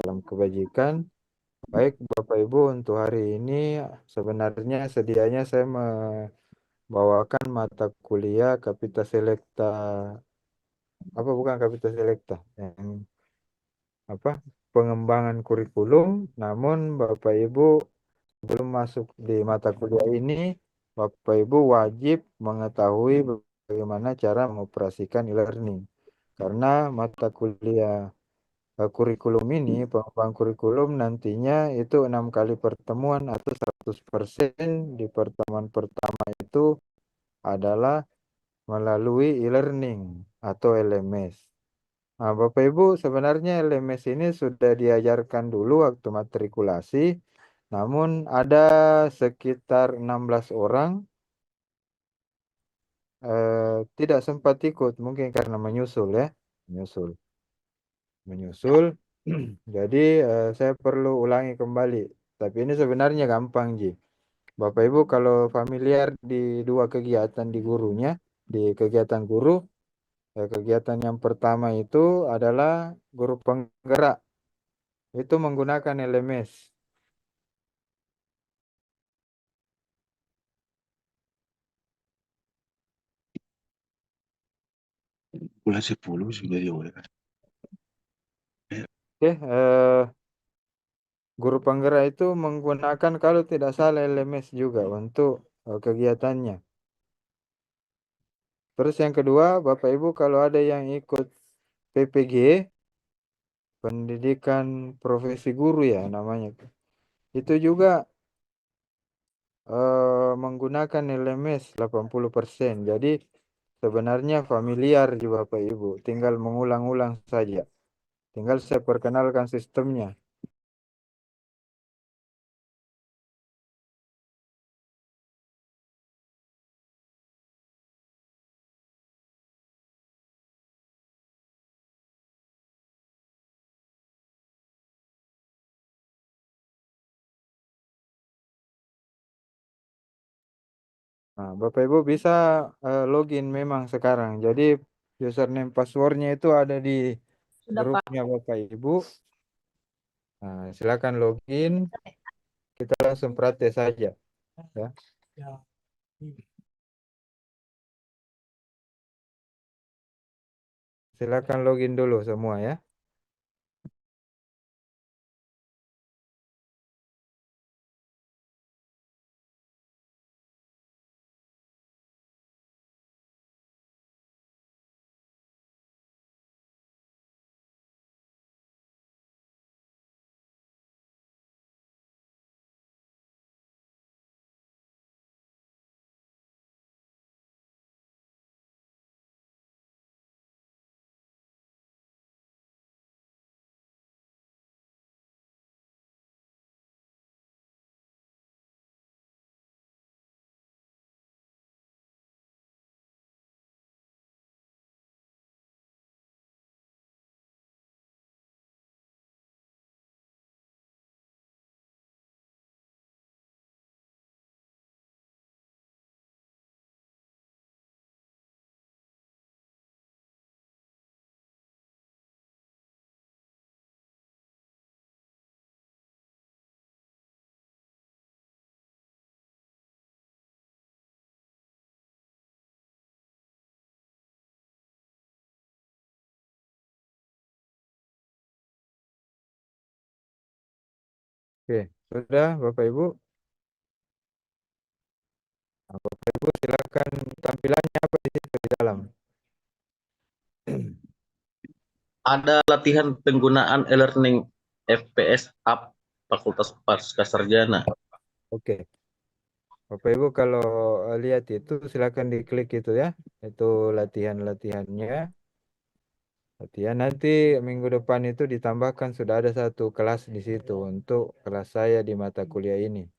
dalam kebajikan. Baik Bapak Ibu, untuk hari ini sebenarnya sedianya saya membawakan mata kuliah Kapita Selecta, apa bukan Kapita Selecta, yang apa pengembangan kurikulum. Namun Bapak Ibu belum masuk di mata kuliah ini, Bapak Ibu wajib mengetahui bagaimana cara mengoperasikan e-learning. Karena mata kuliah kurikulum ini, pengembangan kurikulum nantinya itu 6 kali pertemuan atau 100% di pertemuan pertama itu adalah melalui e-learning atau LMS. Nah, Bapak Ibu, sebenarnya LMS ini sudah diajarkan dulu waktu matrikulasi, namun ada sekitar 16 orang tidak sempat ikut, mungkin karena menyusul ya, menyusul. Jadi saya perlu ulangi kembali. Tapi ini sebenarnya gampang, Ji. Bapak Ibu kalau familiar di dua kegiatan di gurunya, di kegiatan guru, kegiatan yang pertama itu adalah guru penggerak. Itu menggunakan LMS. Bulan 10 sudah dimulai. Oke, guru penggerak itu menggunakan kalau tidak salah LMS juga untuk kegiatannya. Terus yang kedua, Bapak Ibu kalau ada yang ikut PPG, pendidikan profesi guru ya namanya. Itu juga menggunakan LMS 80%. Jadi sebenarnya familiar di Bapak Ibu, tinggal mengulang-ulang saja. Tinggal saya perkenalkan sistemnya. Nah, Bapak Ibu bisa login memang sekarang. Jadi username passwordnya itu ada di grupnya Bapak Ibu. Nah, silakan login. Kita langsung praktek saja. Ya. Silakan login dulu semua ya. Oke, sudah Bapak Ibu. Nah, Bapak Ibu silakan tampilannya apa di situ di dalam. Ada latihan penggunaan e-learning FPS App Fakultas Pasca Sarjana. Oke. Bapak Ibu kalau lihat itu silakan diklik itu ya. Itu latihan-latihannya. Latihan nanti minggu depan itu ditambahkan sudah ada satu kelas di situ untuk kelas saya di mata kuliah ini.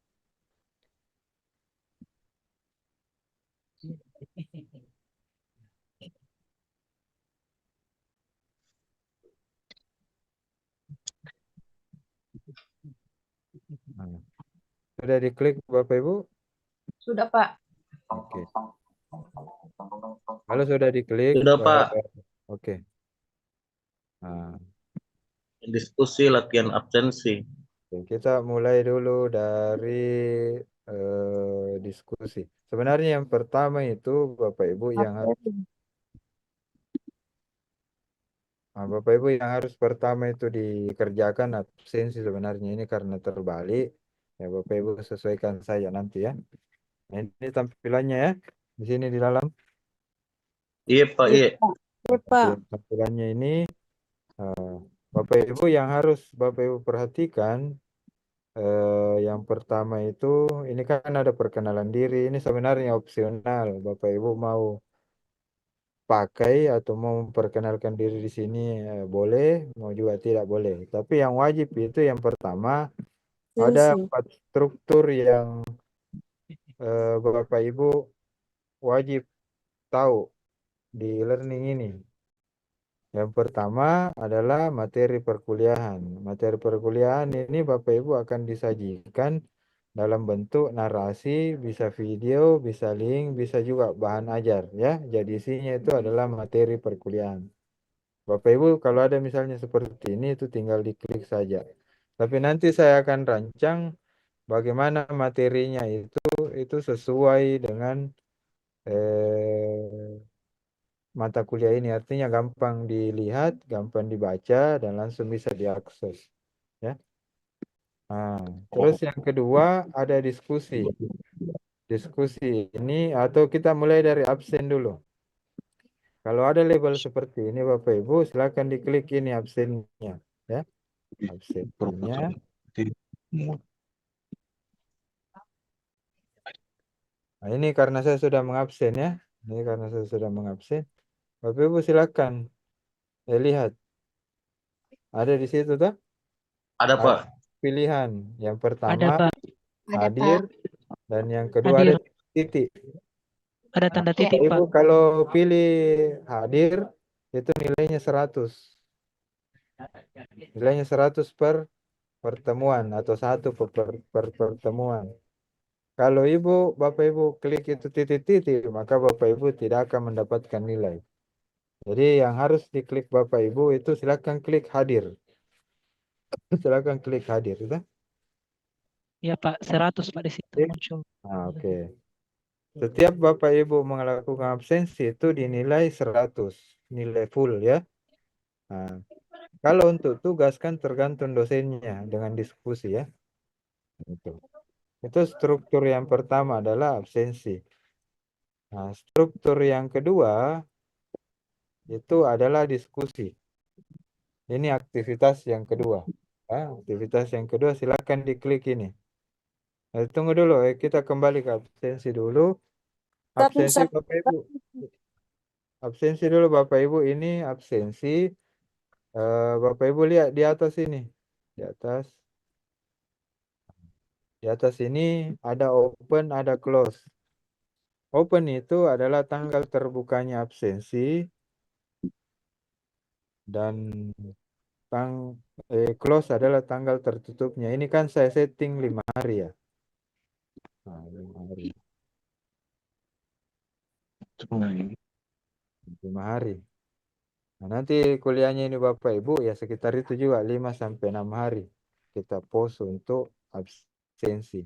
Nah, sudah diklik Bapak Ibu? Sudah, Pak. Oke. Kalau sudah diklik, Sudah, Pak. oke. Nah, diskusi latihan absensi. Oke, kita mulai dulu dari diskusi. Sebenarnya yang pertama itu Bapak Ibu yang Bapak Ibu yang harus pertama itu dikerjakan absensi sebenarnya ini karena terbalik. Ya Bapak Ibu sesuaikan saya nanti ya. Nah, ini tampilannya ya. Di sini di dalam Iya Pak, Iya, iya. Pak. Iya, Pak. tampilannya ini eh, Bapak Ibu yang harus Bapak Ibu perhatikan yang pertama itu ini kan ada perkenalan diri. Ini sebenarnya opsional. Bapak Ibu mau pakai atau mau memperkenalkan diri di sini boleh, mau juga tidak boleh. Tapi yang wajib itu yang pertama ada Sensi. 4 struktur yang Bapak Ibu wajib tahu di learning ini. Yang pertama adalah materi perkuliahan. Materi perkuliahan ini Bapak Ibu akan disajikan dalam bentuk narasi, bisa video, bisa link, bisa juga bahan ajar ya. Jadi isinya itu adalah materi perkuliahan. Bapak Ibu kalau ada misalnya seperti ini itu tinggal diklik saja. Tapi nanti saya akan rancang bagaimana materinya itu sesuai dengan eh, mata kuliah ini. Artinya gampang dilihat, gampang dibaca dan langsung bisa diakses. Ya. Nah, terus yang kedua ada diskusi. Diskusi ini atau kita mulai dari absen dulu. Kalau ada label seperti ini Bapak Ibu silakan diklik ini absennya. Ya. Absennya. Nah, ini karena saya sudah mengabsen ya. Ini karena saya sudah mengabsen. Bapak Ibu silakan lihat. Ada di situ tuh. Ada Ada Pak. pilihan. Yang Ada, pertama Pak. Ada, hadir Pak. dan yang kedua Hadir. ada titik. Ada Nah, tanda Ya. titik, Ibu Pak. kalau pilih hadir itu nilainya 100. Nilainya 100 per pertemuan atau satu per pertemuan. Kalau Bapak Ibu klik itu titik-titik, maka Bapak Ibu tidak akan mendapatkan nilai. Jadi yang harus diklik Bapak Ibu itu silakan klik hadir. Silakan klik hadir. Gitu. Ya, Pak. 100, Pak, di situ Oke. muncul. Nah, oke. Setiap Bapak Ibu melakukan absensi itu dinilai 100. Nilai full ya. Nah, kalau untuk tugas kan tergantung dosennya dengan diskusi ya. Itu struktur yang pertama adalah absensi. Nah, struktur yang kedua itu adalah diskusi. Ini aktivitas yang kedua. Ya, aktivitas yang kedua silakan diklik ini. Tunggu dulu, kita kembali ke absensi dulu. Absensi Bapak Ibu. Absensi dulu Bapak Ibu ini absensi. Bapak Ibu lihat di atas ini. Di atas. Di atas ini ada open, ada close. Open itu adalah tanggal terbukanya absensi dan close adalah tanggal tertutupnya. Ini kan saya setting 5 hari ya. Nah, 5 hari. 5 hari. Nah, nanti kuliahnya ini Bapak Ibu ya sekitar itu juga 5 sampai 6 hari. Kita post untuk absensi.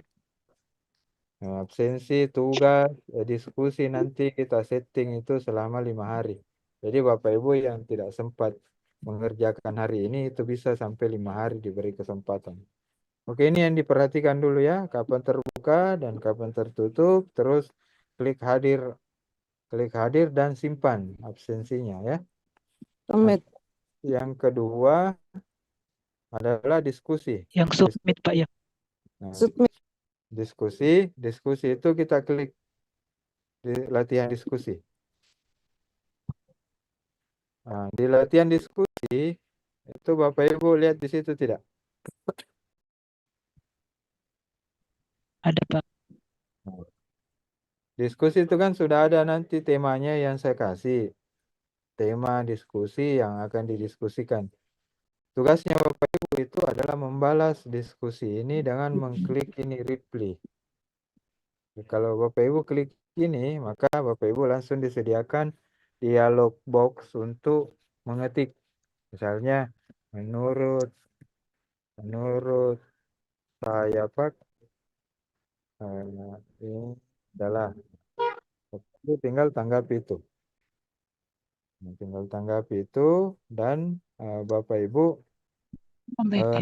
Nah, absensi, tugas, diskusi nanti kita setting itu selama 5 hari. Jadi Bapak Ibu yang tidak sempat mengerjakan hari ini itu bisa sampai 5 hari diberi kesempatan. Oke, ini yang diperhatikan dulu ya, kapan terbuka dan kapan tertutup, terus klik hadir dan simpan absensinya ya. Nah, yang kedua adalah diskusi. Yang submit, Pak, ya. Nah, Submit. diskusi itu kita klik di latihan diskusi. Nah, di latihan diskusi itu Bapak Ibu lihat di situ tidak? Ada, Pak. Diskusi itu kan sudah ada nanti temanya yang saya kasih. Tema diskusi yang akan didiskusikan. Tugasnya Bapak Ibu itu adalah membalas diskusi ini dengan mengklik ini reply. Kalau Bapak Ibu klik ini, maka Bapak Ibu langsung disediakan dialog box untuk mengetik. Misalnya Menurut menurut saya Pak, ini adalah itu tinggal tanggapi itu. Tinggal tanggapi itu dan Bapak Ibu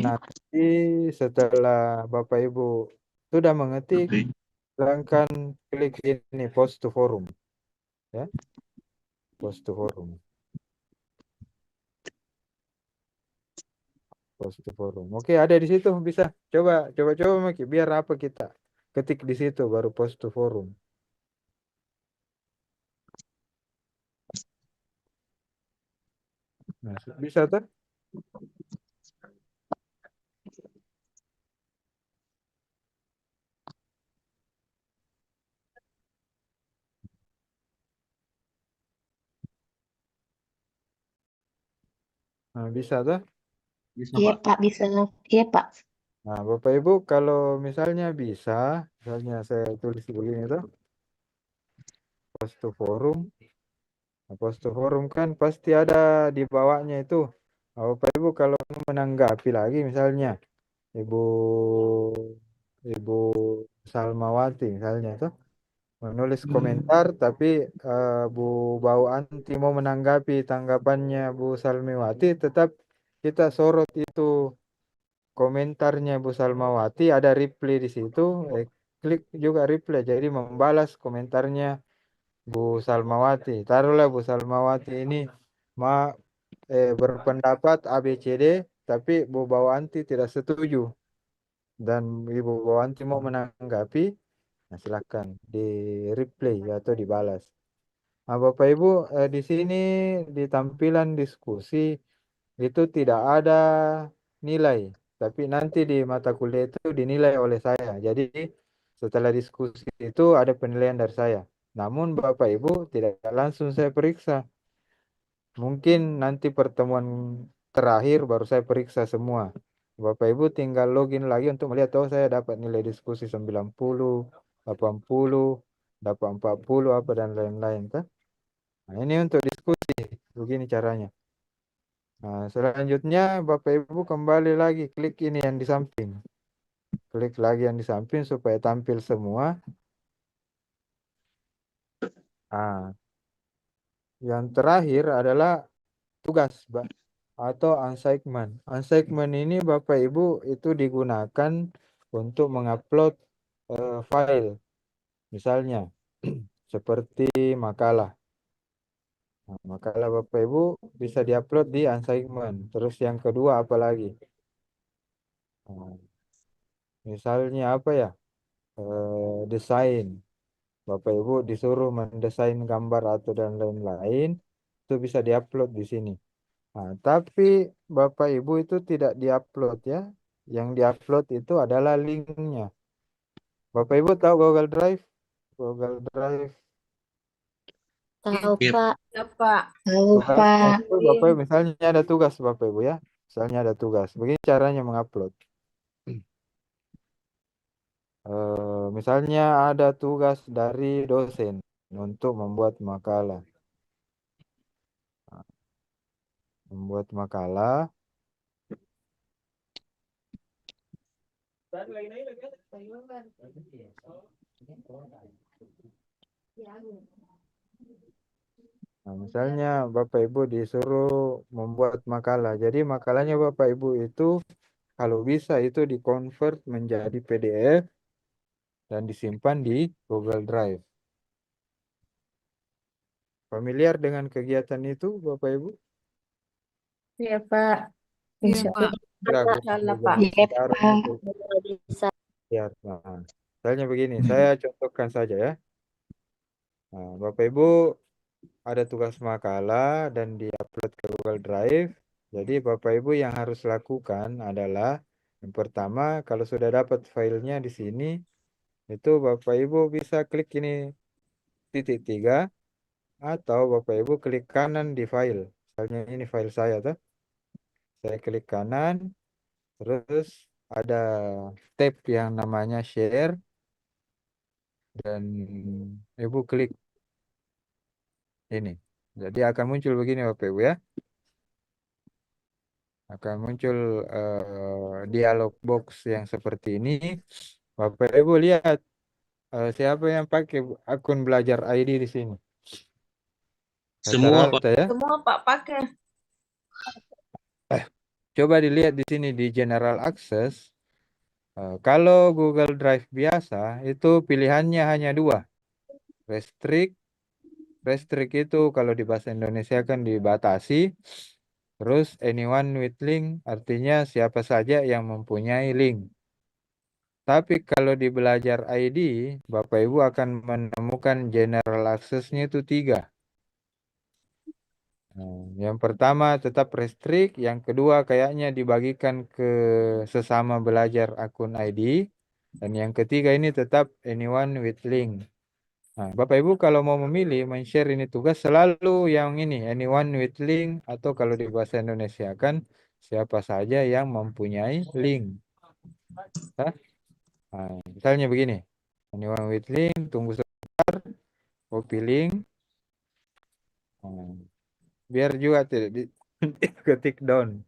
nanti setelah Bapak Ibu sudah mengetik, Oke. silakan klik ini post to forum, ya, post to forum, post to forum. Oke, ada di situ bisa. Coba Maki, biar apa kita ketik di situ baru post to forum. Nah, bisa tuh? Nah, bisa tuh? Bisa, Iya Pak. Pak, bisa. Iya Pak. Nah, Bapak Ibu kalau misalnya bisa, misalnya saya tulis begini tuh, post to forum. Nah, post to forum kan pasti ada di bawahnya itu. Nah, Bapak Ibu kalau mau menanggapi lagi misalnya Ibu Ibu Salmawati misalnya tuh menulis komentar tapi Bu Bau Anti mau menanggapi tanggapannya Bu Salmiwati, tetap kita sorot itu komentarnya Bu Salmawati, ada reply di situ, klik juga reply jadi membalas komentarnya Bu Salmawati. Taruhlah Bu Salmawati ini ma berpendapat ABCD tapi Bu Bawanti tidak setuju dan Ibu Bawanti mau menanggapi, nah silakan di replay atau dibalas. Nah, Bapak Ibu di sini di tampilan diskusi itu tidak ada nilai, tapi nanti di mata kuliah itu dinilai oleh saya. Jadi setelah diskusi itu ada penilaian dari saya. Namun Bapak Ibu tidak langsung saya periksa. Mungkin nanti pertemuan terakhir baru saya periksa semua. Bapak Ibu tinggal login lagi untuk melihat, oh saya dapat nilai diskusi 90, 80, dapat 40 apa dan lain-lain. Kan? Nah, ini untuk diskusi. Begini caranya. Nah, selanjutnya Bapak Ibu kembali lagi klik ini yang di samping. Klik lagi yang di samping supaya tampil semua. Nah, yang terakhir adalah tugas, Mbak, atau assignment. Assignment ini Bapak Ibu itu digunakan untuk mengupload file, misalnya seperti makalah. Nah, makalah Bapak Ibu bisa diupload di assignment. Terus yang kedua apa lagi? Nah, misalnya apa ya? Desain. Bapak Ibu disuruh mendesain gambar atau dan lain-lain, itu bisa diupload di sini. Nah, tapi Bapak Ibu itu tidak diupload ya. Yang diupload itu adalah linknya. Bapak Ibu tahu Google Drive? Google Drive. Tahu Iya, Pak. Ya, Pak. Tahu Tugas Pak. itu Bapak Ibu misalnya ada tugas Bapak Ibu ya. Misalnya ada tugas. Begini caranya mengupload. Misalnya ada tugas dari dosen untuk membuat makalah. Membuat makalah. Nah, misalnya Bapak Ibu disuruh membuat makalah. Jadi makalahnya Bapak Ibu itu kalau bisa itu dikonvert menjadi PDF dan disimpan di Google Drive. Familiar dengan kegiatan itu Bapak Ibu? Iya, Pak. Iya, Insya Pak. Kira Allah, Pak. Iya sekarang Pak. itu Bisa. ya. Nah, misalnya begini, saya contohkan saja ya. Nah, Bapak Ibu ada tugas makalah dan diupload ke Google Drive. Jadi Bapak Ibu yang harus lakukan adalah yang pertama, kalau sudah dapat filenya di sini, itu Bapak Ibu bisa klik ini titik tiga atau Bapak Ibu klik kanan di file. Misalnya ini file saya tuh. Saya klik kanan, terus ada tab yang namanya share dan Ibu klik ini. Jadi akan muncul begini Bapak Ibu ya. akan muncul dialog box yang seperti ini. Bapak Ibu lihat siapa yang pakai akun belajar ID di sini. Semua Pak. Rata-rata ya. Semua Pak pakai. Coba dilihat di sini di General Access. Kalau Google Drive biasa itu pilihannya hanya 2. Restrict itu kalau di bahasa Indonesia kan dibatasi. Terus anyone with link artinya siapa saja yang mempunyai link. Tapi kalau di belajar ID, Bapak Ibu akan menemukan general access-nya itu 3. Yang pertama tetap restrict, yang kedua kayaknya dibagikan ke sesama belajar akun ID, dan yang ketiga ini tetap anyone with link. Nah, Bapak Ibu kalau mau memilih men-share ini tugas selalu yang ini anyone with link, atau kalau di bahasa Indonesia kan siapa saja yang mempunyai link. Nah, misalnya begini, anyone with link, tunggu sebentar, copy link, biar juga tidak diketik down.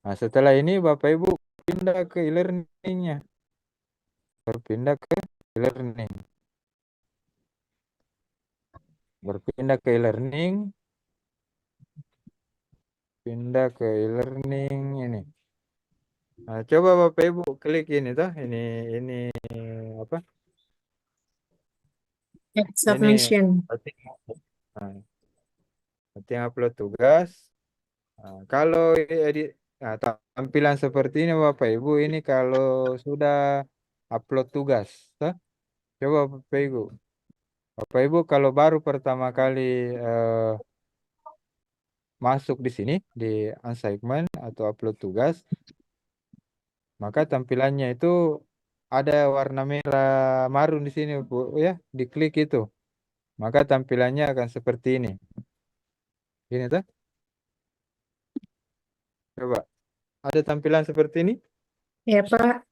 Nah, setelah ini Bapak Ibu pindah ke e-learning-nya, berpindah ke e-learning, pindah ke e-learning ini. Nah, coba Bapak Ibu klik ini tuh, ini apa? Submission. Setting upload tugas. Nah, kalau edit, nah, tampilan seperti ini Bapak Ibu, ini kalau sudah upload tugas. Coba Bapak Ibu kalau baru pertama kali masuk di sini di assignment atau upload tugas, maka tampilannya itu ada warna merah marun di sini Bu ya, diklik itu. Maka tampilannya akan seperti ini. Ini tuh. Coba. Ada tampilan seperti ini? Ya Pak.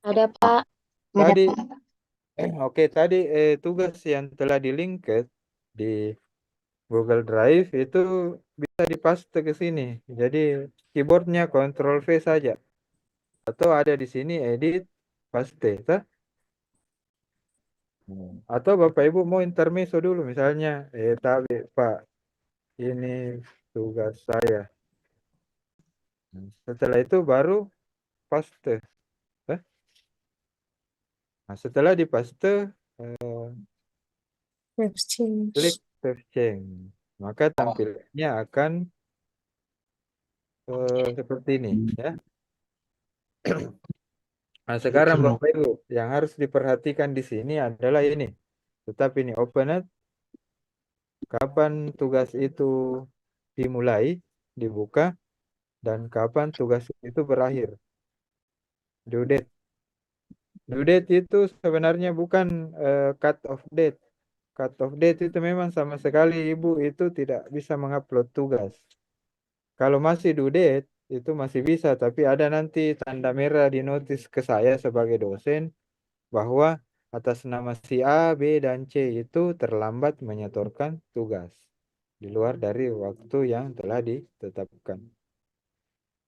Ada Pak. Tadi oke, tadi tugas yang telah di-linked di Google Drive itu bisa dipaste ke sini. Jadi keyboardnya Ctrl V saja. Atau ada di sini edit, paste. Atau Bapak Ibu mau intermezzo dulu misalnya, tapi Pak, ini tugas saya. Setelah itu baru paste. Nah, setelah dipaste, Save change. klik save change. Maka tampilannya akan seperti ini ya. Nah, sekarang Bapak Ibu yang harus diperhatikan di sini adalah ini. Tetap ini open it. Kapan tugas itu dimulai, dibuka, dan kapan tugas itu berakhir. Due date. Due date itu sebenarnya bukan cut off date. Cut off date itu memang sama sekali Ibu itu tidak bisa mengupload tugas. Kalau masih due date itu masih bisa, tapi ada nanti tanda merah di notis ke saya sebagai dosen bahwa atas nama si A, B, dan C itu terlambat menyetorkan tugas di luar dari waktu yang telah ditetapkan.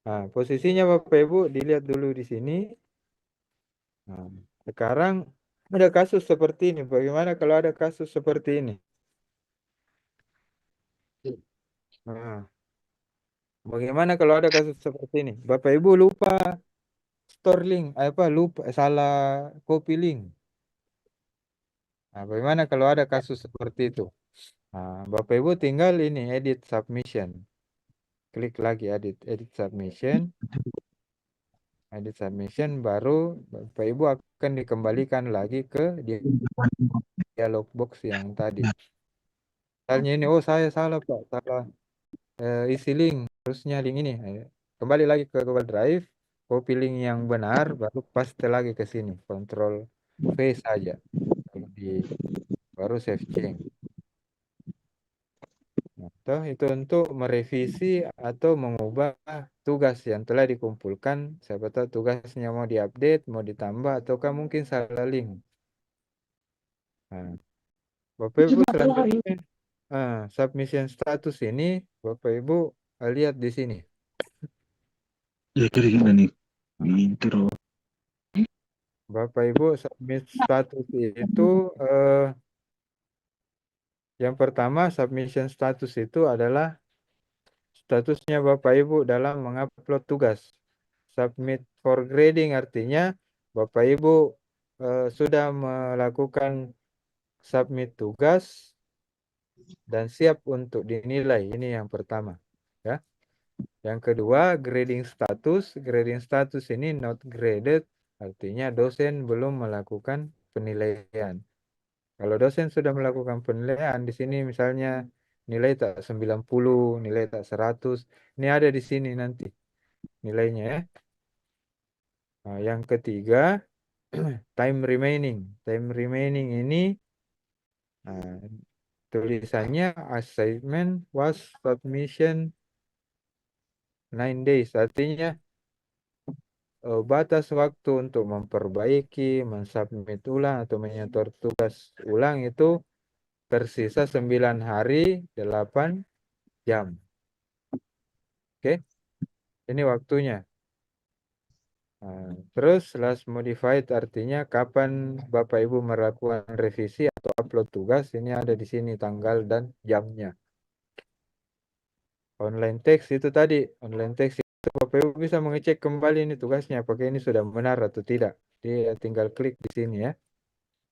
Nah, posisinya Bapak Ibu dilihat dulu di sini. Nah, sekarang ada kasus seperti ini. Bagaimana kalau ada kasus seperti ini? Nah, bagaimana kalau ada kasus seperti ini? Bapak Ibu lupa store link, lupa salah copy link. Nah, bagaimana kalau ada kasus seperti itu? Nah, Bapak Ibu tinggal ini edit submission. Klik lagi edit submission. Edit submission baru Bapak Ibu akan dikembalikan lagi ke dialog box yang tadi. Misalnya ini, oh saya salah Pak, salah isi link, harusnya link ini. Kembali lagi ke Google Drive, copy link yang benar, baru paste lagi ke sini, Ctrl V saja. Baru save change. Nah, itu untuk merevisi atau mengubah tugas yang telah dikumpulkan. Siapa tahu tugasnya mau diupdate, mau ditambah, ataukah mungkin salah link. Nah, Bapak Ibu selanjutnya submission status ini Bapak Ibu lihat di sini. Ya kira-kira nih. Pinter. Oh. Bapak Ibu, submit status itu yang pertama submission status itu adalah statusnya Bapak Ibu dalam mengupload tugas. Submit for grading artinya Bapak Ibu sudah melakukan submit tugas dan siap untuk dinilai. Ini yang pertama, ya. Yang kedua, grading status. Grading status ini not graded, artinya dosen belum melakukan penilaian. Kalau dosen sudah melakukan penilaian, di sini misalnya nilai tak 90, nilai tak 100, ini ada di sini nanti nilainya, ya. Nah, yang ketiga, time remaining. Time remaining ini tulisannya assignment was submission 9 days. Artinya batas waktu untuk memperbaiki, mensubmit ulang atau menyetor tugas ulang itu tersisa 9 hari 8 jam. Oke, ini waktunya. Terus last modified artinya kapan Bapak Ibu melakukan revisi atau upload tugas, ini ada di sini tanggal dan jamnya. Online text itu tadi, online text itu Bapak Ibu bisa mengecek kembali ini tugasnya, apakah ini sudah benar atau tidak. Jadi tinggal klik di sini, ya.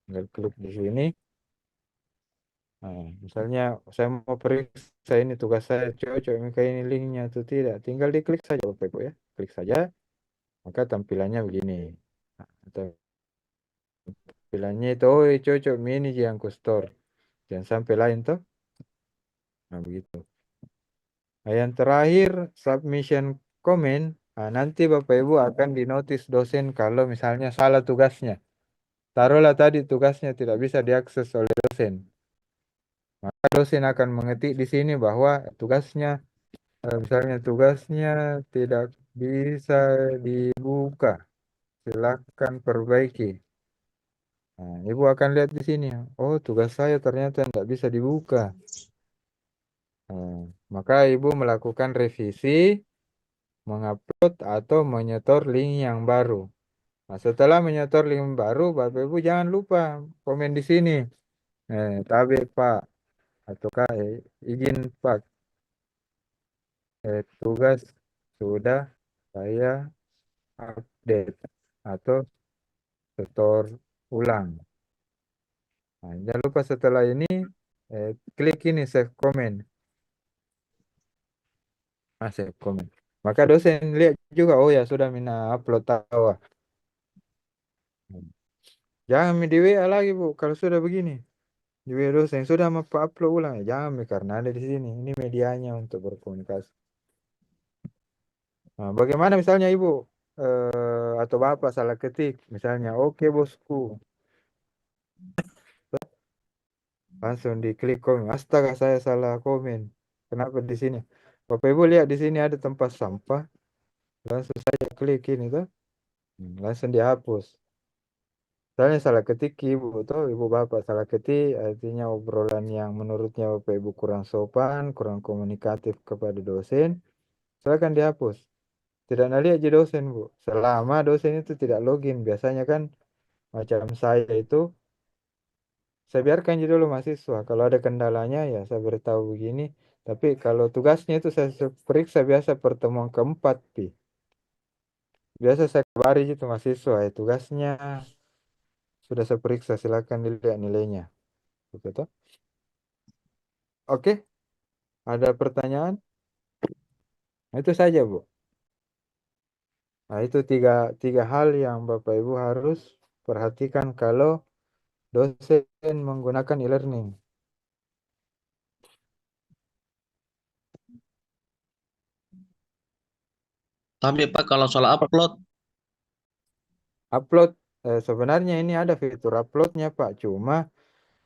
Tinggal klik di sini. Nah, misalnya saya mau periksa ini tugas saya cocok maka ini linknya atau tidak. Tinggal diklik saja Bapak Ibu, ya. Klik saja, maka tampilannya begini. Nah, tampilannya itu cocok ini yang store. Jangan sampai lain tuh. Nah, begitu. Nah, yang terakhir submission comment. Nah, nanti Bapak Ibu akan dinotis dosen kalau misalnya salah tugasnya. Taruhlah tadi tugasnya tidak bisa diakses oleh dosen. Maka dosen akan mengetik di sini bahwa tugasnya, misalnya tugasnya tidak bisa dibuka. Silakan perbaiki. Nah, Ibu akan lihat di sini. Oh, tugas saya ternyata tidak bisa dibuka. Nah, maka Ibu melakukan revisi, mengupload atau menyetor link yang baru. Nah, setelah menyetor link baru, Bapak Ibu jangan lupa komen di sini. Tabik Pak, ataukah izin Pak, tugas sudah saya update atau setor ulang. Nah, jangan lupa setelah ini klik ini save comment. Save comment. Maka dosen lihat juga, oh ya sudah mina upload tahu. Jangan di WA lagi Bu kalau sudah begini. Di WA dosen sudah mau upload ulang, ya jangan karena ada di sini. Ini medianya untuk berkomunikasi. Nah, bagaimana misalnya Ibu atau Bapak salah ketik, misalnya oke bosku, langsung diklik komen. Astaga saya salah komen. Kenapa di sini? Bapak Ibu lihat di sini ada tempat sampah. Langsung saya klik ini tuh. Langsung dihapus. Misalnya salah ketik Ibu tuh, Ibu Bapak salah ketik artinya obrolan yang menurutnya Bapak Ibu kurang sopan, kurang komunikatif kepada dosen, silakan dihapus. Tidak lihat aja dosen Bu. Selama dosen itu tidak login, biasanya kan macam saya itu saya biarkan aja dulu mahasiswa. Kalau ada kendalanya ya saya beritahu begini. Tapi kalau tugasnya itu saya periksa biasa pertemuan keempat, Pi. Biasa saya kabari itu mahasiswa, tugasnya sudah saya periksa, silakan dilihat nilainya. Betul? Oke, ada pertanyaan? Nah, itu saja, Bu. Nah, itu tiga hal yang Bapak Ibu harus perhatikan kalau dosen menggunakan e-learning. Tapi Pak kalau soal upload, Upload, sebenarnya ini ada fitur uploadnya, Pak. Cuma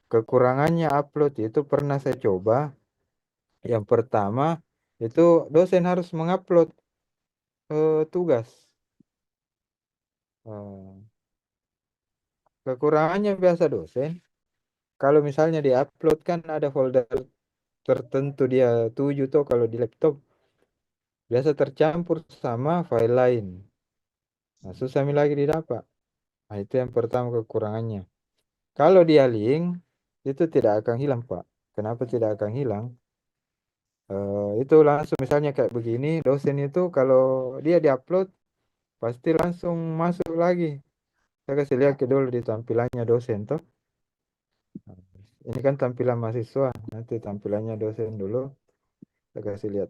kekurangannya upload itu pernah saya coba. Yang pertama, itu dosen harus mengupload tugas. Kekurangannya biasa dosen, kalau misalnya diupload kan ada folder tertentu dia tuju tuh kalau di laptop. biasa tercampur sama file lain. Nah, susah lagi didapat. Nah, itu yang pertama kekurangannya. Kalau dia link, itu tidak akan hilang, Pak. Kenapa tidak akan hilang? Itu langsung misalnya kayak begini, dosen itu kalau dia diupload, pasti langsung masuk lagi. Saya kasih lihat ke dulu di tampilannya dosen, toh. Nah, ini kan tampilan mahasiswa, nanti tampilannya dosen dulu. Saya kasih lihat.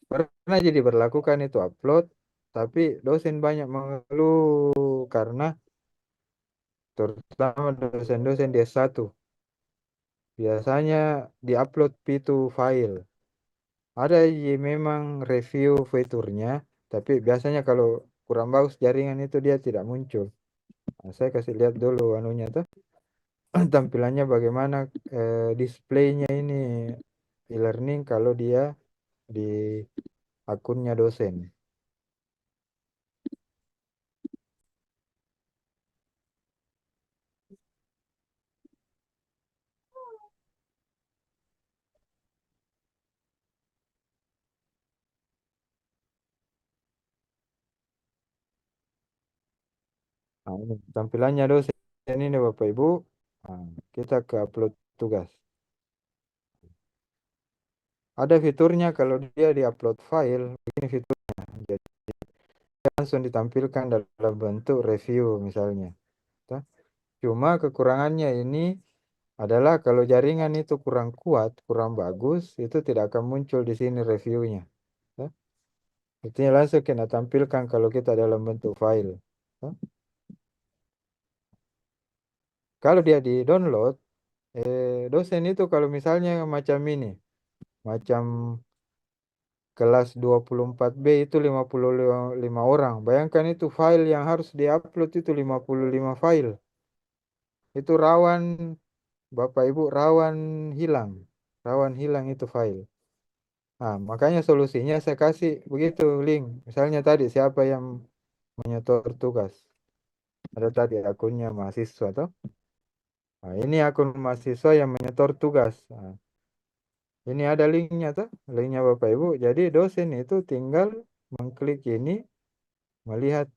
Pernah jadi berlakukan itu upload, tapi dosen banyak mengeluh karena terutama dosen-dosen D1 biasanya diupload P2 file. Ada yang memang review fiturnya, tapi biasanya kalau kurang bagus jaringan itu dia tidak muncul. Nah, saya kasih lihat dulu anunya tuh tampilannya bagaimana displaynya ini e-learning kalau dia di akunnya dosen. Nah, ini tampilannya dosen ini Bapak Ibu. Nah, kita ke upload tugas. Ada fiturnya kalau dia di upload file, begini fiturnya. Jadi langsung ditampilkan dalam bentuk review misalnya. Toh. Cuma kekurangannya ini adalah kalau jaringan itu kurang kuat, kurang bagus, itu tidak akan muncul di sini reviewnya. Toh. Artinya langsung kita tampilkan kalau kita dalam bentuk file. Toh. Kalau dia di download, dosen itu kalau misalnya macam ini, macam kelas 24B itu 55 orang. Bayangkan itu file yang harus diupload itu 55 file. Itu rawan, Bapak Ibu, rawan hilang. Rawan hilang itu file. Nah, makanya solusinya saya kasih begitu link. Misalnya tadi siapa yang menyetor tugas. Ada tadi akunnya mahasiswa toh. Nah, ini akun mahasiswa yang menyetor tugas. Nah, ini ada linknya tuh, linknya Bapak Ibu. Jadi dosen itu tinggal mengklik ini, melihat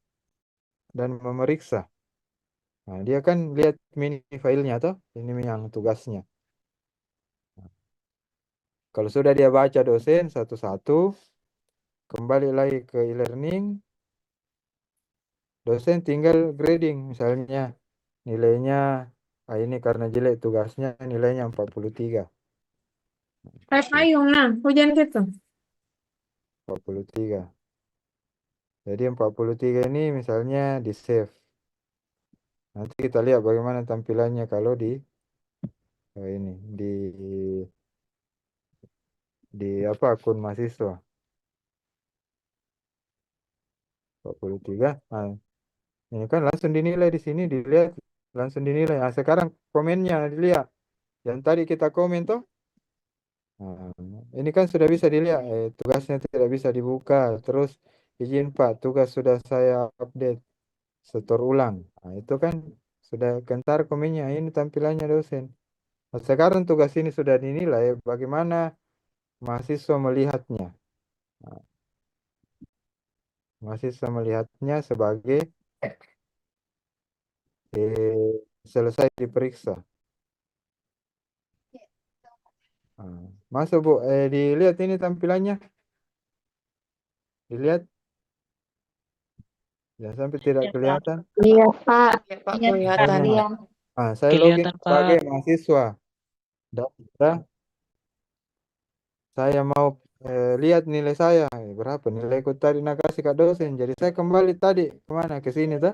dan memeriksa. Nah, dia kan lihat mini filenya tuh, ini yang tugasnya. Nah, kalau sudah dia baca dosen satu-satu, kembali lagi ke e-learning, dosen tinggal grading, misalnya nilainya, ini karena jelek tugasnya, nilainya 43. Kayak payung, nah, hujan gitu. 43. Jadi 43 ini misalnya di save. Nanti kita lihat bagaimana tampilannya kalau di ini di apa akun mahasiswa 43. Nah, ini kan langsung dinilai di sini, dilihat langsung dinilai. Nah, sekarang komennya dilihat. Yang tadi kita komen tuh. Nah, ini kan sudah bisa dilihat, tugasnya tidak bisa dibuka. Terus izin Pak, tugas sudah saya update, setor ulang. Nah, itu kan sudah kentar komennya. Ini tampilannya dosen. Nah, sekarang tugas ini sudah dinilai, bagaimana mahasiswa melihatnya. Nah, mahasiswa melihatnya sebagai selesai diperiksa. Nah, masuk Bu, dilihat ini tampilannya, dilihat, ya sampai tidak kelihatan. Iya, Pak. Iya, Kelihatan. kalian. Nah, saya login Kelihatan, sebagai Pak. mahasiswa. Dan saya mau lihat nilai saya, berapa nilaiku tadi nak kasih ke dosen. Jadi saya kembali tadi kemana? Ke sini tuh.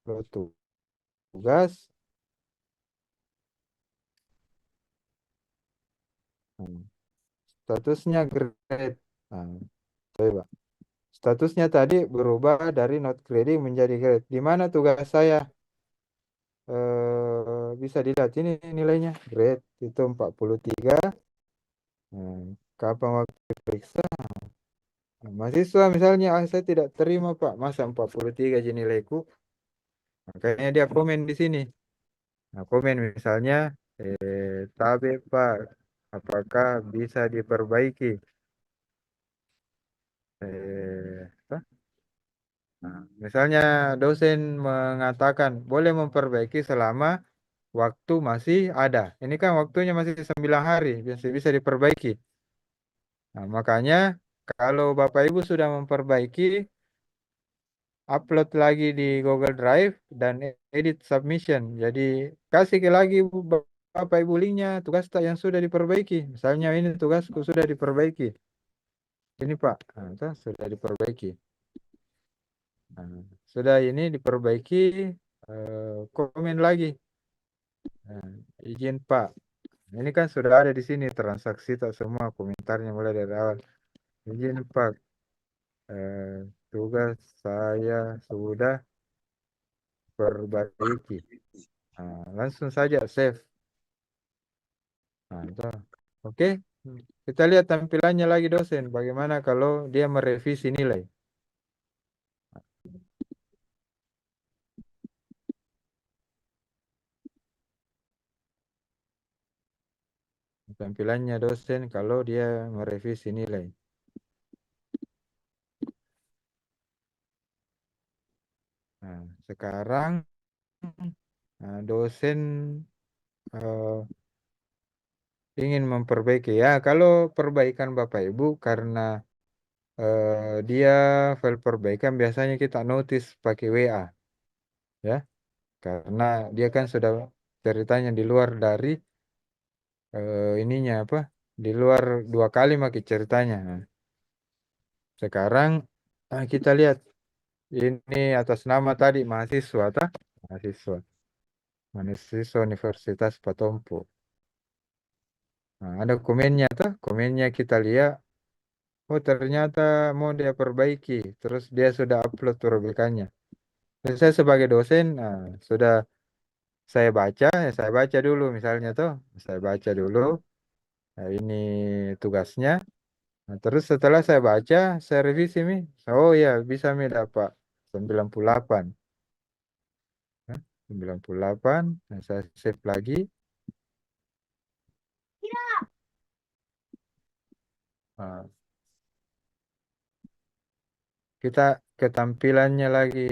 Ke tugas. Hmm, statusnya grade. Nah, coba. Statusnya tadi berubah dari not grading menjadi grade. Di mana tugas saya bisa dilihat ini nilainya. Grade itu 43. Nah, kapan waktu periksa? Nah, mahasiswa misalnya, saya tidak terima Pak, masa 43 aja nilaiku. Makanya dia komen di sini. Nah, komen misalnya, tabe Pak, apakah bisa diperbaiki? Apa? Nah, misalnya dosen mengatakan boleh memperbaiki selama waktu masih ada. Ini kan waktunya masih 9 hari, bisa bisa diperbaiki. Nah, makanya kalau Bapak Ibu sudah memperbaiki, upload lagi di Google Drive dan edit submission. Jadi kasih ke lagi Bapak Ibu linknya tugas yang sudah diperbaiki. Misalnya ini tugasku sudah diperbaiki. Ini Pak, nah, itu sudah diperbaiki. Nah, sudah ini diperbaiki, komen lagi. Nah, izin Pak. Ini kan sudah ada di sini transaksi tak semua komentarnya mulai dari awal. Izin Pak, eh, tugas saya sudah perbaiki. Nah, langsung saja save. Nah, itu. Oke, kita lihat tampilannya lagi dosen. Bagaimana kalau dia merevisi nilai? Tampilannya dosen kalau dia merevisi nilai. Nah, sekarang dosen eh, ingin memperbaiki ya. Kalau perbaikan Bapak Ibu karena dia file perbaikan biasanya kita notice pakai WA ya, karena dia kan sudah ceritanya di luar dari ininya apa? Di luar 2 kali makin ceritanya. Nah, sekarang kita lihat ini atas nama tadi mahasiswa, mahasiswa, mahasiswa Universitas Patompo. Nah, ada komennya komennya kita lihat. Oh ternyata mau dia perbaiki, terus dia sudah upload perbaikannya. Dan saya sebagai dosen, sudah saya baca dulu misalnya saya baca dulu. Nah, ini tugasnya. Nah, terus setelah saya baca, saya revisi Oh ya, bisa dapat 98. Nah, 98. Nah, saya save lagi. Nah, kita ketampilannya lagi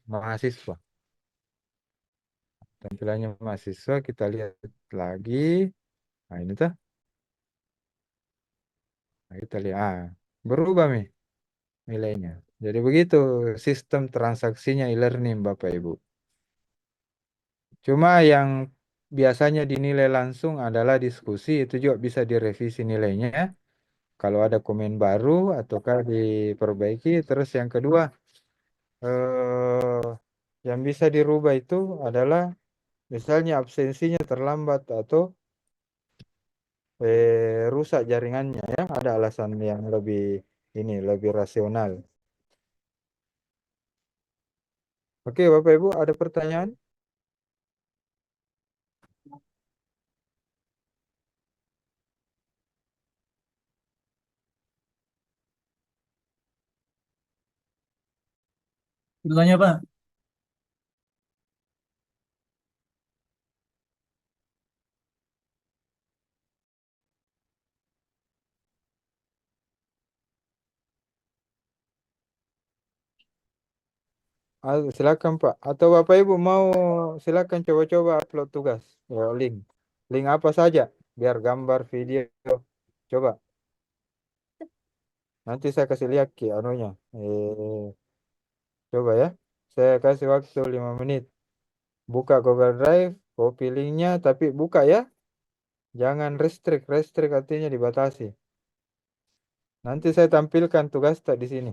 mahasiswa. Tampilannya mahasiswa kita lihat lagi. Nah, ini Nah, kita lihat. Berubah nilainya. Jadi begitu sistem transaksinya e-learning Bapak Ibu. Cuma yang biasanya dinilai langsung adalah diskusi, itu juga bisa direvisi nilainya. Kalau ada komen baru ataukah diperbaiki. Terus yang kedua, eh, yang bisa dirubah itu adalah misalnya absensinya terlambat atau rusak jaringannya ya. Ada alasan yang lebih rasional. Oke, Bapak Ibu, ada pertanyaan? Dulunya Pak. Silakan Pak. Atau Bapak Ibu mau silakan coba-coba upload tugas. Ya, link. Link apa saja. Biar gambar, video. Coba. Nanti saya kasih lihat ke anunya. Coba ya. Saya kasih waktu 5 menit. Buka Google Drive. Copy linknya. Tapi buka ya. Jangan restrict. Restrict artinya dibatasi. Nanti saya tampilkan tugas tak di sini.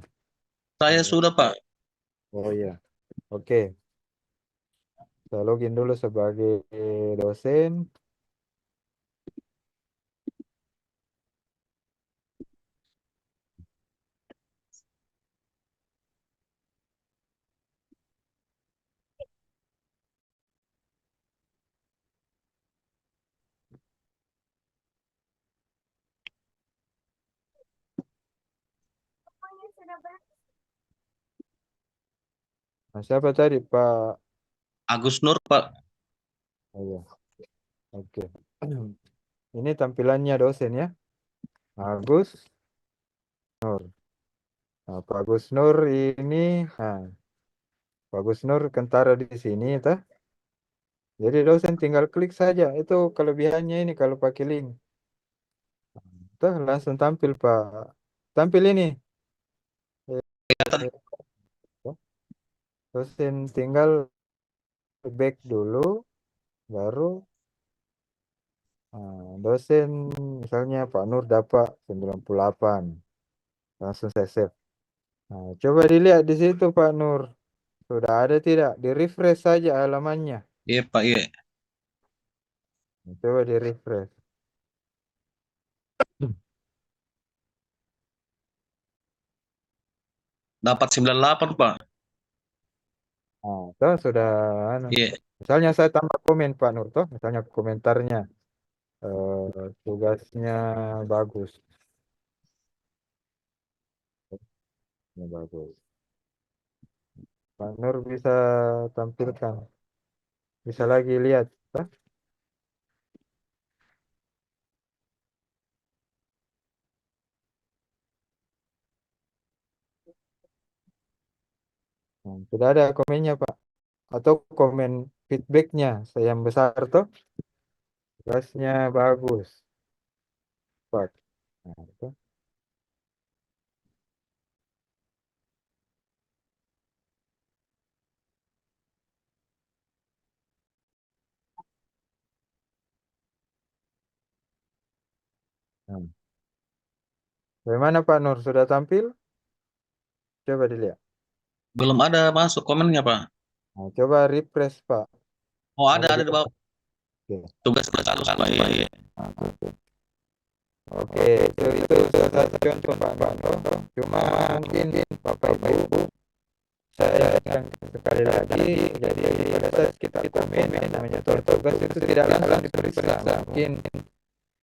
Saya sudah, Pak. Oh iya. Oke. Saya login dulu sebagai dosen. Nah, siapa tadi Pak? Agus Nur, Pak. Oh, iya. Oke. Ini tampilannya dosen ya. Agus Nur. Nah, Pak Agus Nur ini, Pak Agus Nur kentara di sini, tah. Jadi dosen tinggal klik saja. Itu kelebihannya ini kalau pakai link. Tuh langsung tampil Pak. Tampil ini. Kelihatan. Dosen tinggal back dulu, baru dosen misalnya Pak Nur dapat 98. Langsung saya save. Nah, coba dilihat di situ Pak Nur. Sudah ada tidak? Di refresh saja halamannya. Iya Pak, iya. Coba di refresh. Dapat 98 Pak. Nah, toh sudah Iya. misalnya saya tambah komen Pak Nur toh, misalnya komentarnya tugasnya bagus. Ya, bagus. Pak Nur bisa tampilkan. Bisa lagi lihat. Toh? Nah, sudah ada komennya Pak. Atau komen feedbacknya saya yang besar toh. Tugasnya bagus. Pak. Nah, itu. Nah. Bagaimana Pak Nur? Sudah tampil? Coba dilihat. Belum ada masuk komennya Pak. Nah, coba refresh Pak. Oh ada di bawah. Oke. Tugas status Pak, iya. Oke, itu salah satu contoh Pak Nur. Cuma mungkin Bapak Ibu saya yang sekali lagi, jadi pada saat kita komen namanya tugas itu tidak langsung diperiksa. Mungkin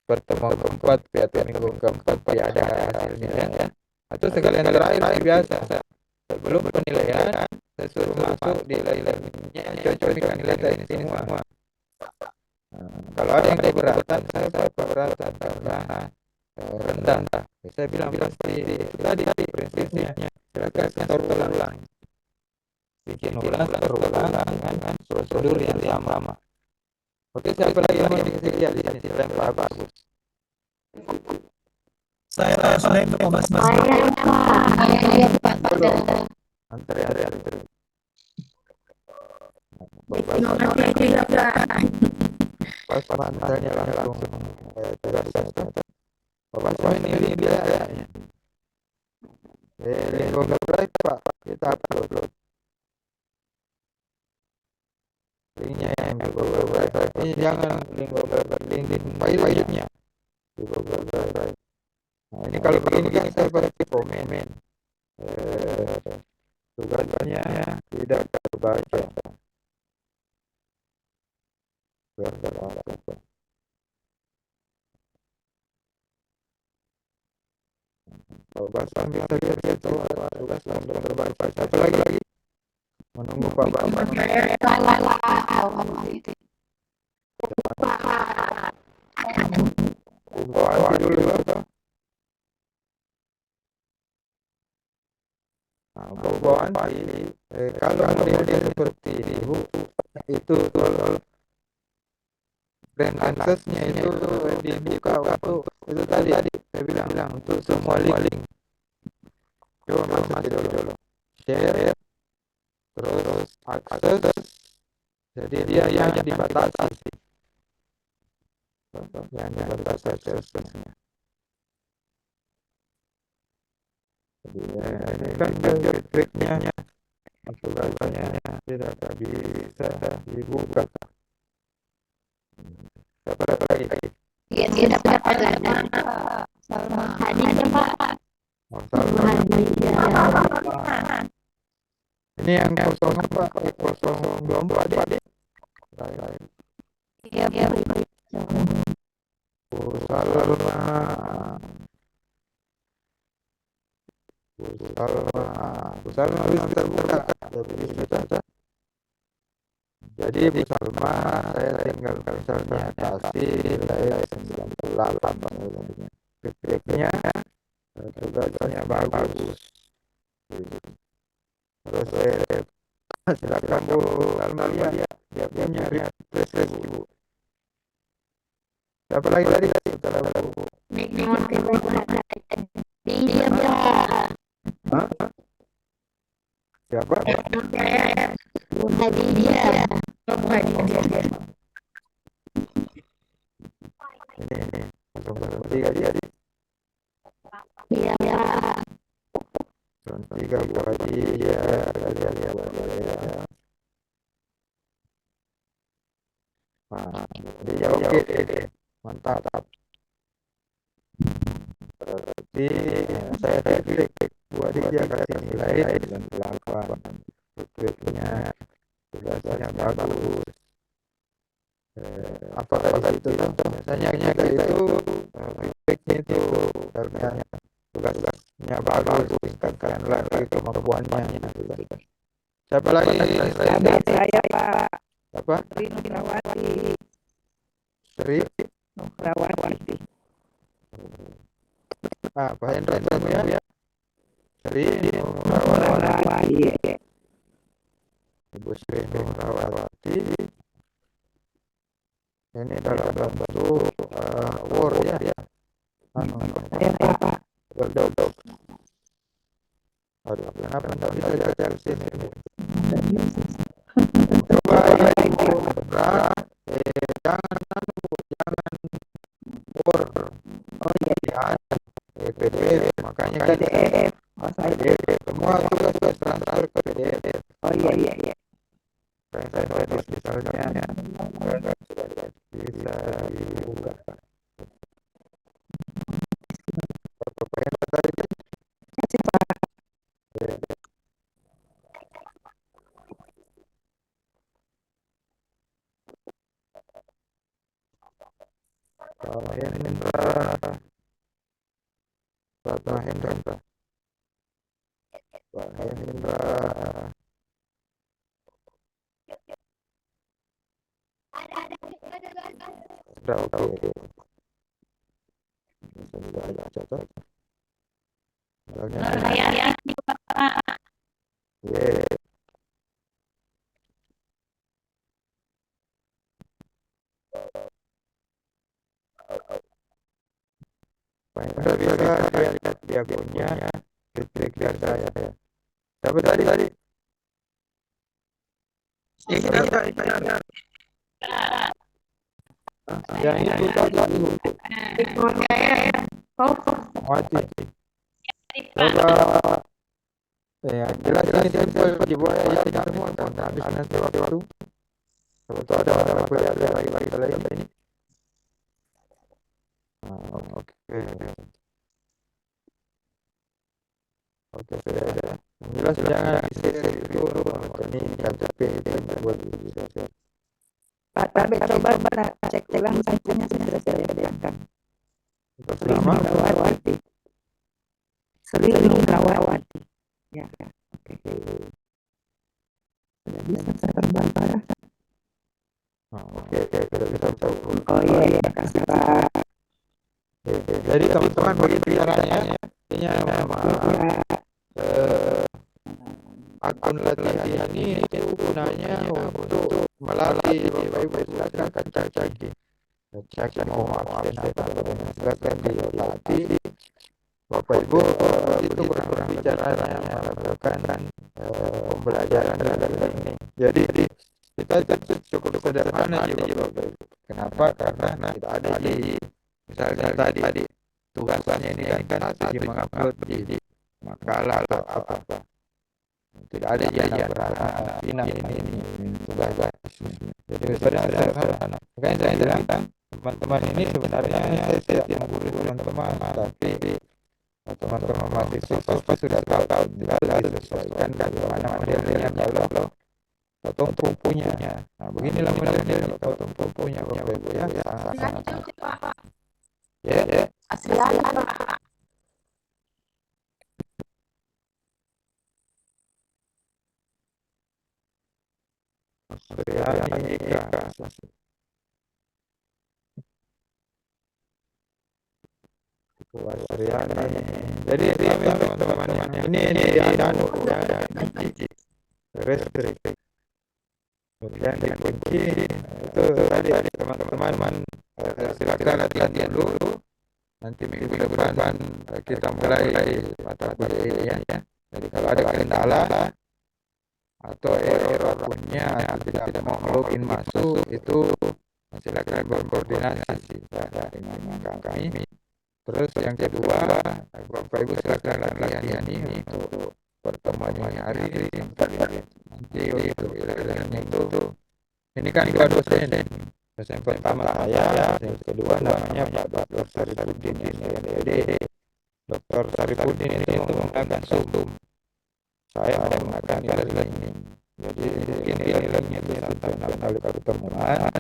pertemuan keempat atau minggu keempat ya ada hasilnya. Atau sekalian terakhir biasa. Sebelum penilaian, saya suruh masuk di nilainya, cocokkan nilai ini semua. Kalau ada yang keberatan, saya keberatan karena rendah. Saya bilang pasti tadi prinsipnya silakan setor ulang. Bikin ulang, terulang dengan prosedur yang sama. Oke, siapa lagi yang dikasih lihat di sini selain Pak Bagus? Saya Pak Mas. Saya Pak. Antri. Terima kasih juga, Pak. Pas mantannya langsung terasa. Bapak saya ini biasa. Link Google Drive Pak, kita upload. Linknya yang di Google Drive. Ini jangan link Google Drive, link file-nya di Google Drive. Nah, ini kalau begini kan saya pakai komen. Tugasnya tidak terbaca. Bapak sambil bisa lihat tugas belum terbaca. Apa lagi? Menunggu Pak Bapak. Bawa dulu atau? Nah, bawaan kalau dia seperti ibu itu kalau brand aksesnya itu dibuka waktu itu tadi saya bilang untuk semua link. Coba masuk dulu. Share terus akses. Jadi dia yang dibatasi. Yang dibatasi aksesnya. Jadi ini kan triknya tugasnya tidak bisa dibuka. Apa lagi? Iya, tidak pada sama hadirnya Pak. Ini yang 024 deh. Iya, Salma bisa terbuka. Jadi Jadi Bu Salma, saya tinggal misalnya kasih nilai 98 misalnya. Feedbacknya tugasnya bagus. Terus saya silakan Bu Salma dia punya refresh Bu. Siapa lagi tadi setelah Bu? Iya, Pak. Hah? Siapa? Bu Hadidia. Ini 03 dia. Iya, Pak. 03 Bu Hadidia. Lihat Bu Hadidia. Nah, dia oke deh. Mantap. Berarti saya feedback buat dia kasih nilai 98. Feedbacknya tugasnya bagus. Apakah itu biasanya kita itu feedbacknya itu karena tugasnya bagus, tingkatkan lagi kemampuannya. Siapa lagi? Saya Pak Siapa? Sri Nugrawati. Sri. Nugrawati. Pak Hendra ya. Sri Nugrawati. Ibu Sri Nugrawati. Ini dalam bentuk Word ya. Saya Pak. Doc. Aduh, kenapa tidak bisa baca ke sini? Coba ya, jangan Word. Oh iya, Ya, PDF, makanya kan PDF. Oh saya. PDF semua tugas transfer ke PDF. Oh iya. Saya tulis misalnya sudah bisa dibuka. Apa yang tadi? Kasih Pak. Pak Hendra. Sudah oke. Sudah catat. Misalnya, ya. Pak Hendra bisa lihat dia punya feedback dari saya ya. Siapa tadi? Yang itu tadi mati. Coba ya jelas ini simpel dibuat ya tidak semua kontak habis nanti waktu kalau ada aku lihat lagi ini. Oke sudah. Jelas jangan di-share itu ini KTP buat bisa. Pak tapi coba cek ulang sampelnya sudah saya berikan. Sri Nugrawati. Sri Nugrawati. Ya. Oke. Sudah bisa saya terbang. Oke, sudah bisa tahu. Oh iya, kasih Pak. Jadi teman-teman begitu caranya. Artinya akun latihan ini itu gunanya untuk melatih Bapak Ibu silakan cek mau absen silakan dilatih Bapak Ibu itu berbicaranya melakukan pembelajaran terhadap ini. Jadi kita cukup sederhana aja Bapak Ibu. Kenapa? Karena tidak ada di misalnya tadi tugasannya ini kan satu mengupload di makalah atau apa. Tidak ada yang berharap ini tugas. Jadi sederhana. Makanya saya bilang teman-teman ini sebenarnya saya tidak menggurui teman-teman, tapi teman-teman mahasiswa pasti sudah tahu tinggal disesuaikan bagaimana modelnya kalau Tompo punya. Nah, beginilah modelnya kalau Tompo punya Bapak Ibu ya. Ya. Suryani Ika. Suryani. Jadi teman-teman ini ada listrik. Kemudian dikunci. Itu tadi teman-teman silakan latihan dulu. Nanti minggu depan kita mulai mata kuliah ini ya. Jadi kalau ada kendala atau error punya atau tidak mau login masuk itu silakan berkoordinasi dengan kami. Terus yang kedua, Bapak Ibu silakan latihan ini untuk pertemuan hari nanti untuk itu. Ini kan dua dosen. Dosen pertama saya, dosen kedua namanya Pak Dr. Saripudin SPMD. Dr. Saripudin itu menggunakan Zoom. Saya menggunakan e-learning. Jadi e-learning itu sampai 6 kali pertemuan.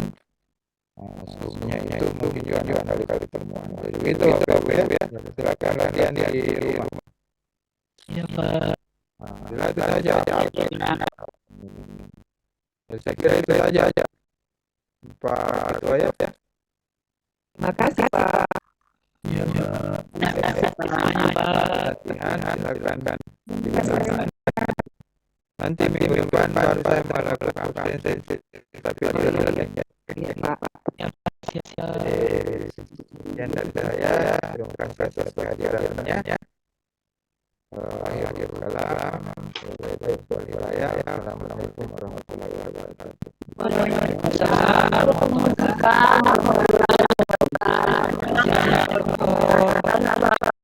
Zoom-nya itu mungkin juga 6 kali pertemuan. Jadi begitu Bapak Ibu ya. Silakan latihan di rumah. Iya Pak. Itu saja. Saya kira itu saja. Pak Ketua ya. Makasih Pak. Iya, Pak. Latihan silakan dilakukan. Nanti minggu depan baru saya melakukan absensi tapi e-learning. Iya Pak. Siap-siap. Sekian dari saya. Terima kasih atas kehadirannya. Akhir kalam. Assalamualaikum warahmatullahi wabarakatuh. Waalaikumsalam warahmatullahi wabarakatuh.